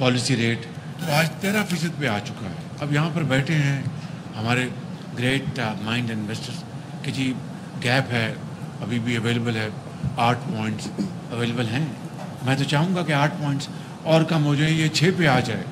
Policy rate तो आज 13% पे आ चुका है। अब यहाँ पर बैठे हैं हमारे ग्रेट माइंड इन्वेस्टर्स कि जी गैप है, अभी भी अवेलेबल है, 8 पॉइंट्स अवेलेबल हैं। मैं तो चाहूँगा कि 8 पॉइंट्स और कम हो जाए, ये 6 पे आ जाए।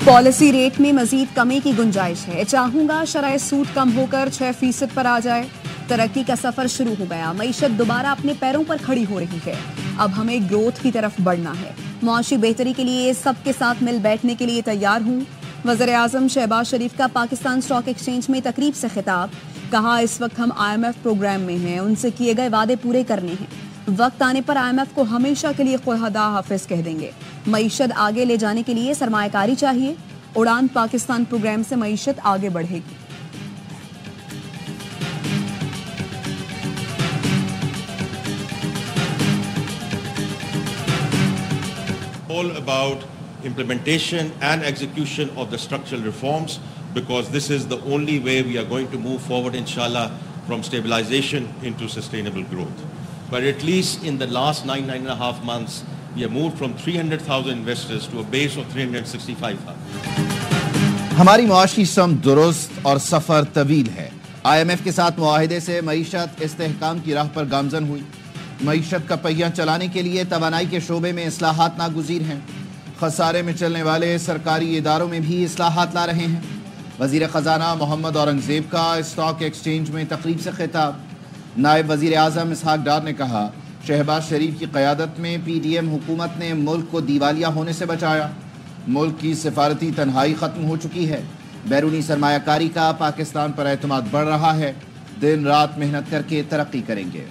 पॉलिसी रेट में मजीद कमी की गुंजाइश है। चाहूंगा शरह सूद कम होकर 6% पर आ जाए। तरक्की का सफर शुरू हो गया, मईशत दोबारा अपने पैरों पर खड़ी हो रही है। अब हमें ग्रोथ की तरफ बढ़ना है। मुआशी बेहतरी के लिए सबके साथ मिल बैठने के लिए तैयार हूँ। वज़ीर आज़म शहबाज शरीफ का पाकिस्तान स्टॉक एक्सचेंज में तकरीब से खिताब। कहा इस वक्त हम IMF प्रोग्राम में हैं, उनसे किए गए वादे पूरे करने हैं। वक्त आने पर IMF को हमेशा के लिए खुदा हाफिज कह देंगे। मईशत आगे ले जाने के लिए सरमायाकारी चाहिए। उड़ान पाकिस्तान प्रोग्राम से मईशत आगे बढ़ेगी। All about implementation and execution of the structural reforms, because this is the only way we are going to move forward, inshallah, from stabilization into sustainable growth. But at least in the last 9.5 months, we have moved from 300,000 investors to a base of 365,000. हमारी मुआशी सम दुरुस्त और सफर तवील है। IMF के साथ मुआहिदे से मईशत इस्तेहकाम की राह पर गामजन हुई। मईशत का पहिया चलाने के लिए तवानाई के शोबे में इस्लाहात नागुज़ीर हैं। खसारे में चलने वाले सरकारी इदारों में भी इस्लाहात ला रहे हैं। वज़ीर ख़जाना मोहम्मद औरंगज़ेब का स्टॉक एक्सचेंज में तकरीब से खिताब। नायब वज़ीर आज़म इसहाक डार ने कहा शहबाज शरीफ की क़यादत में PDM हुकूमत ने मुल्क को दिवालिया होने से बचाया। मुल्क की सिफारती तन्हाई ख़त्म हो चुकी है। बैरूनी सरमायाकारी का पाकिस्तान पर एतमाद बढ़ रहा है। दिन रात मेहनत करके तरक्की करेंगे।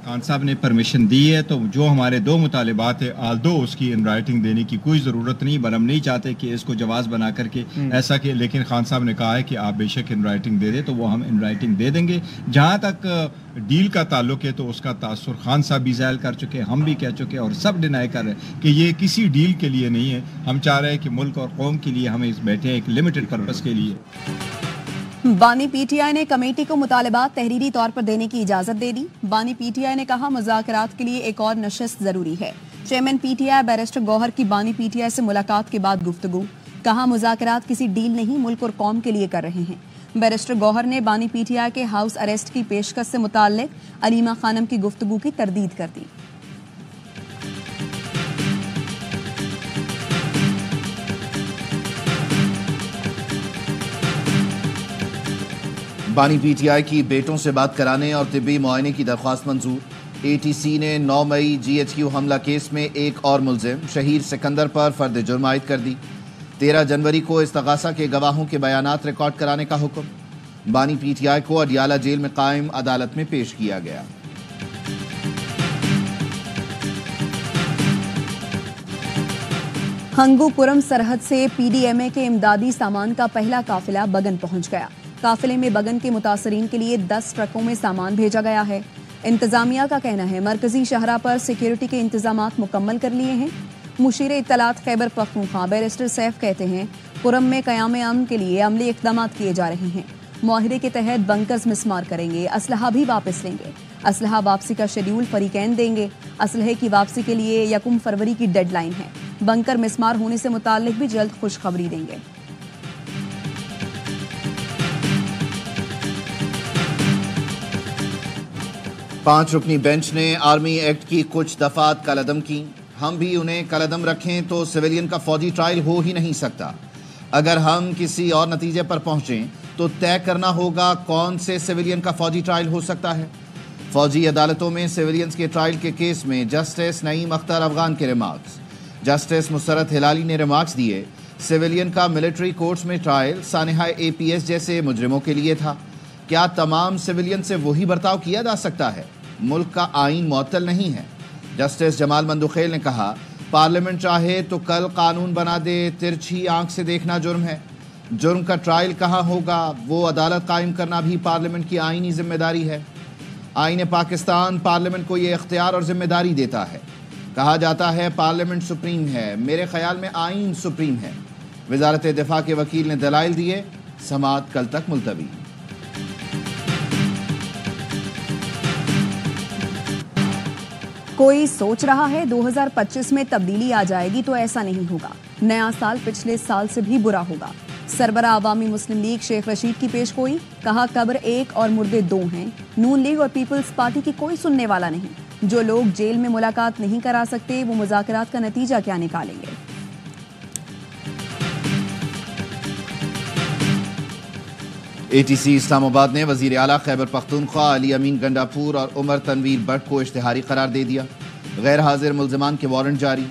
खान साहब ने परमिशन दी है, तो जो हमारे 2 मुतालिबात है आल्दो उसकी इन राइटिंग देने की कोई ज़रूरत नहीं, पर हम नहीं चाहते कि इसको जवाज़ बना करके ऐसा कि, लेकिन खान साहब ने कहा है कि आप बेशक इन राइटिंग दे दें, तो वो हम इन राइटिंग दे देंगे। जहाँ तक डील का ताल्लुक है तो उसका तासुर खान साहब भी ज़ाहिर कर चुके, हम भी कह चुके और सब डिनाई कर रहे हैं कि ये किसी डील के लिए नहीं है। हम चाह रहे हैं कि मुल्क और कौम के लिए हम इस बैठे हैं, एक लिमिटेड पर्पज़ के लिए। बानी PTI ने कमेटी को मुतालिबात तहरीरी तौर पर देने की इजाजत दे दी। बानी PTI ने कहा मुज़ाकरात के लिए एक और नशस्त जरूरी है। चेयरमैन PTI बैरिस्टर गौहर की बानी PTI से मुलाकात के बाद गुफ्तगू। कहा मुज़ाकरात किसी डील नहीं, मुल्क और कौम के लिए कर रहे हैं। बैरिस्टर गौहर ने बानी PTI के हाउस अरेस्ट की पेशकश से मुताल्लिक अलीमा खानम की गुफ्तगू की तरदीद कर दी। बानी PTI की बेटों से बात कराने और तिब्बी मुआयने की दरख्वास्त मंजूर। ATC ने 9 मई GHQ हमला केस में एक और मुलजिम शहीद सिकंदर पर फर्द जुर्म आयद कर दी। 13 जनवरी को इस्तगासा के गवाहों के बयानात रिकॉर्ड कराने का हुक्म। बानी PTI को अडियाला जेल में कायम अदालत में पेश किया गया। हंगूपुरम सरहद से PDMA के इमदादी सामान का पहला काफिला बगन पहुंच गया। काफिले में बगन के मुतासरीन के लिए 10 ट्रकों में सामान भेजा गया है। इंतजामिया का कहना है मरकजी शहरा पर सिक्योरिटी के इंतजामात मुकम्मल कर लिए हैं। मुशीर इत्तलात खैबर पख्तूनख्वा बैरिस्टर सैफ कहते हैं पुरम में क़याम अमन के लिए अमली इक़दामात किए जा रहे हैं। मुआहिदे के तहत बंकर्स मिसमार करेंगे, असलहा भी वापस लेंगे। असलहा वापसी का शेड्यूल फरीकैन देंगे। असलहे की वापसी के लिए 1 फरवरी की डेडलाइन है। बंकर मिसमार होने से मुताल्लिक भी जल्द खुशखबरी देंगे। पांच रुकनी बेंच ने आर्मी एक्ट की कुछ दफात कलअदम की। हम भी उन्हें कलअदम रखें तो सिविलियन का फौजी ट्रायल हो ही नहीं सकता। अगर हम किसी और नतीजे पर पहुंचें तो तय करना होगा कौन से सिविलियन का फौजी ट्रायल हो सकता है। फौजी अदालतों में सिविलियंस के ट्रायल के केस में जस्टिस नईम अख्तर अफगान के रिमार्क्स। जस्टिस मुसरत हिलाली ने रिमार्क्स दिए सिविलियन का मिलिट्री कोर्ट्स में ट्रायल सानेहा APS जैसे मुजरिमों के लिए था। क्या तमाम सिविलियन से वही बर्ताव किया जा सकता है? मुल्क का आइन मुअत्तल नहीं है। जस्टिस जमाल मंदुखेल ने कहा पार्लियामेंट चाहे तो कल कानून बना दे, तिरछी आंख से देखना जुर्म है। जुर्म का ट्रायल कहाँ होगा, वो अदालत कायम करना भी पार्लियामेंट की आइनी जिम्मेदारी है। आईन पाकिस्तान पार्लियामेंट को ये इख्तियार और जिम्मेदारी देता है। कहा जाता है पार्लियामेंट सुप्रीम है, मेरे ख्याल में आइन सुप्रीम है। वजारत दिफा के वकील ने दलाइल दिए, समाअत कल तक मुलतवी। कोई सोच रहा है 2025 में तब्दीली आ जाएगी, तो ऐसा नहीं होगा। नया साल पिछले साल से भी बुरा होगा। सरबराह अवामी मुस्लिम लीग शेख रशीद की पेशगोई, कहा कब्र एक और मुर्दे दो हैं। नून लीग और पीपल्स पार्टी की कोई सुनने वाला नहीं। जो लोग जेल में मुलाकात नहीं करा सकते, वो मुज़ाकरात का नतीजा क्या निकालेंगे। ATC इस्लामाबाद ने वजीर आला खैबर पख्तूनख्वा अली अमीन गंडापुर और उमर तनवीर भट्ट को इश्तिहारी करार दे दिया। गैर हाजिर मुल्ज़िमान के वारंट जारी।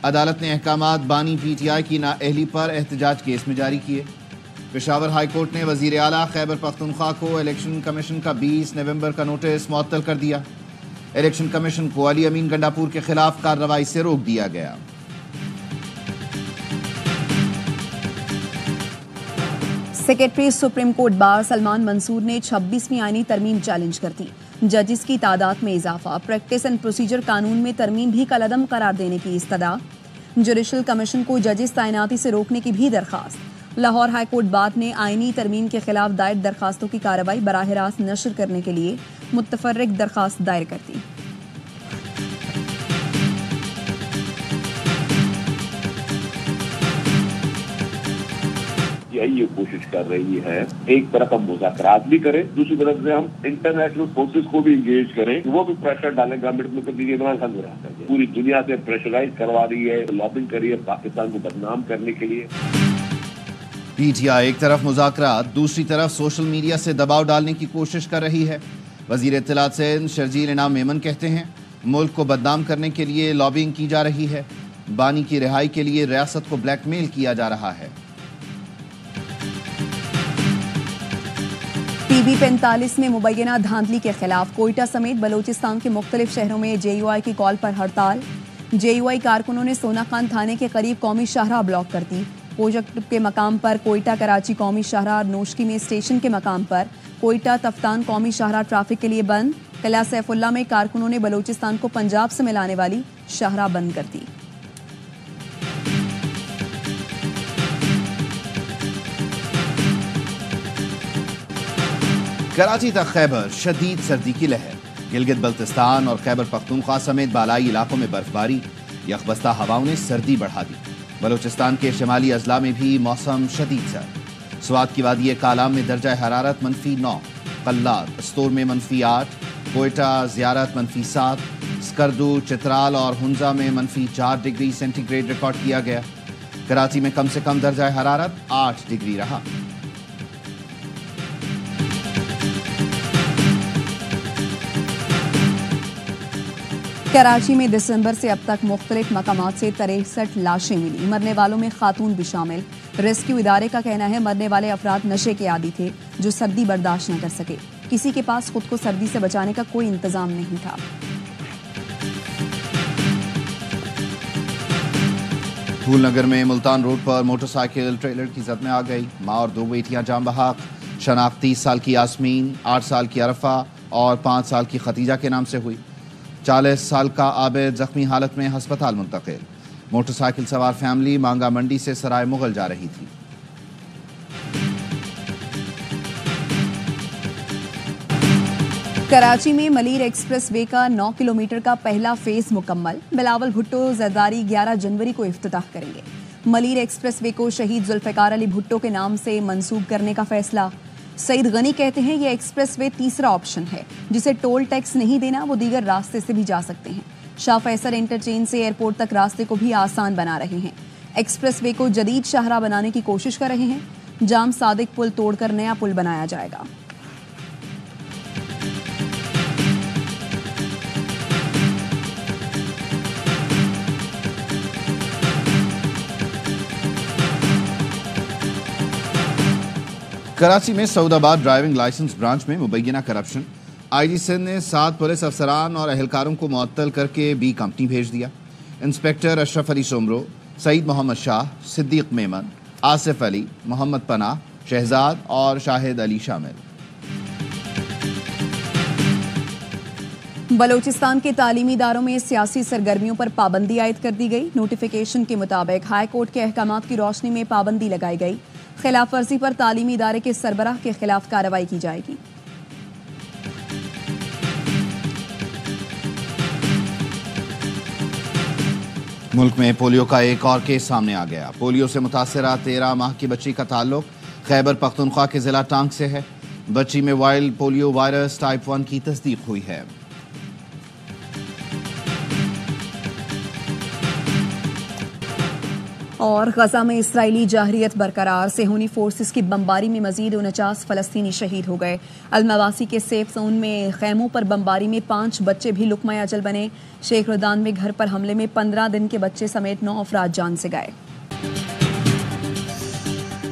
अदालत ने अहकामात बानी PTI की नाअहली पर एहतजाज केस में जारी किए। पेशावर हाई कोर्ट ने वजीर आला खैबर पख्तूनख्वा को इलेक्शन कमीशन का 20 नवंबर का नोटिस मुअत्तल कर दिया। इलेक्शन कमीशन को अली अमीन गंडापुर के खिलाफ कार्रवाई से रोक दिया गया। Secretary supreme court bar Salman Mansoor ने 26वीं आईनी तरमीम चैलेंज कर दी। जजिस की तादाद में इजाफा, प्रैक्टिस एंड प्रोसीजर कानून में तरमीम भी कलअदम करार देने की इस्तदा। जुडिशल कमीशन को जजिस तैनाती से रोकने की भी दरखास्त। लाहौर हाई कोर्ट बार ने आईनी तरमीम के खिलाफ दायर दरखास्तों की कार्रवाई बराह रास्त नशर करने के लिए मुतफर्रिक दरखास्त दायर कर दी। ये कोशिश कर रही है, एक तरफ हम मुज़ाकरात भी करें, दूसरी तरफ से हम इंटरनेशनल फोर्सेस को भी इंगेज करें, वो भी प्रेशर डालें गवर्नमेंट में, कभी पूरी दुनिया से प्रेशराइज करवा रही है, लॉबिंग कर रही है पाकिस्तान को बदनाम करने के लिए। PTI एक तरफ मुज़ाकरात, दूसरी तरफ सोशल मीडिया से दबाव डालने की कोशिश कर रही है। वजीर इत्तलात सिंध शर्जील इनाम मेमन कहते हैं मुल्क को बदनाम करने के लिए लॉबिंग की जा रही है। बानी की रिहाई के लिए रियासत को ब्लैकमेल किया जा रहा है। PB45 में मुबैना धांधली के खिलाफ कोयटा समेत बलोचिस्तान के मुख्तलिफ शहरों में JUI की कॉल पर हड़ताल। JUI कारकुनों ने सोना खान थाने के करीब कौमी शाहराह ब्लॉक कर दी। प्रोजेक्ट के मकाम पर कोयटा कराची कौमी शाहराह, नोशकी में स्टेशन के मकाम पर कोयटा तफ्तान कौमी शाहराह ट्रैफिक के लिए बंद। किला सैफुल्ला में कारकुनों ने बलोचिस्तान को पंजाब से मिलाने वाली शाहराह बंद कर दी। कराची तक खैबर शदीद सर्दी की लहर। गिलगित बल्तिस्तान और खैबर पख्तूनख्वा समेत बालाई इलाकों में बर्फबारी, यकबस्ता हवाओं ने सर्दी बढ़ा दी। बलोचिस्तान के शिमाली अजला में भी मौसम शदीद सर्द। स्वात की वादी कालाम में दर्जा हरारत -9, कल्लात स्तोर में -8, कोयटा ज़ियारत -7, स्कर्दू चित्राल और हुंजा में -4 डिग्री सेंटीग्रेड रिकॉर्ड किया गया। कराची में कम से कम दर्जा हरारत 8 डिग्री रहा। कराची में दिसंबर से अब तक मुख्तलिफ मकामात से 63 लाशें मिली। मरने वालों में खातून भी शामिल। रेस्क्यू इदारे का कहना है मरने वाले अफराद नशे के आदी थे जो सर्दी बर्दाश्त न कर सके। किसी के पास खुद को सर्दी से बचाने का कोई इंतजाम नहीं था। फूलनगर में मुल्तान रोड पर मोटरसाइकिल ट्रेलर की जद में आ गई। माँ और 2 बेटियां जान बहक। शनाख्त 30 साल की यास्मीन, 8 साल की अरफा और 5 साल की खतीजा के नाम से हुई। 40 साल का आबिद जख्मी हालत में हस्पताल मुंतकिल। मोटरसाइकिल सवार फैमिली मांगा मंडी से सराय मुगल जा रही थी। कराची में मलीर एक्सप्रेस वे का 9 किलोमीटर का पहला फेज मुकम्मल। बिलावल भुट्टो जरदारी 11 जनवरी को इफ्तिताह करेंगे। मलीर एक्सप्रेस वे को शहीद जुल्फिकार अली भुट्टो के नाम से मंसूब करने का फैसला। सईद गनी कहते हैं यह एक्सप्रेस वे तीसरा ऑप्शन है। जिसे टोल टैक्स नहीं देना वो दीगर रास्ते से भी जा सकते हैं। शाह फैसल इंटरचेंज से एयरपोर्ट तक रास्ते को भी आसान बना रहे हैं। एक्सप्रेस वे को जदीद शाहराह बनाने की कोशिश कर रहे हैं। जाम सादिक पुल तोड़कर नया पुल बनाया जाएगा। कराची में सऊदाबाद ड्राइविंग लाइसेंस ब्रांच में मुबैना करप्शन। IG सिंध ने 7 पुलिस अफसरान और अहलकारों को मुअत्तल करके B कंपनी भेज दिया। इंस्पेक्टर अशरफ अली सोमरो, सईद मोहम्मद शाह, सिद्दीक मेमन, आसिफ अली, मोहम्मद पनाह, शहजाद और शाहिद अली शामिल। बलोचिस्तान के तालीमी इदारों में सियासी सरगर्मियों पर पाबंदी आयद कर दी गई। नोटिफिकेशन के मुताबिक हाई कोर्ट के अहकामात की रोशनी में पाबंदी लगाई गई। खिलाफ वर्जी पर तालीमी इदारे के सरबराह के खिलाफ कार्रवाई की जाएगी। मुल्क में पोलियो का एक और केस सामने आ गया। पोलियो से मुतासरा 13 माह की बच्ची का ताल्लुक खैबर पख्तूनख्वा के जिला टांग से है। बच्ची में वाइल्ड पोलियो वायरस टाइप 1 की तस्दीक हुई है। और गजा में इस्राएली जाहरियत बरकरार। सेहूनी फोर्सेस की बमबारी में मजीद 49 फलस्तीनी शहीद हो गए। अलमवासी के सेफ जोन में खैमों पर बमबारी में 5 बच्चे भी लुकमा अजल बने। शेख रुदान में घर पर हमले में 15 दिन के बच्चे समेत 9 अफराद जान से गए।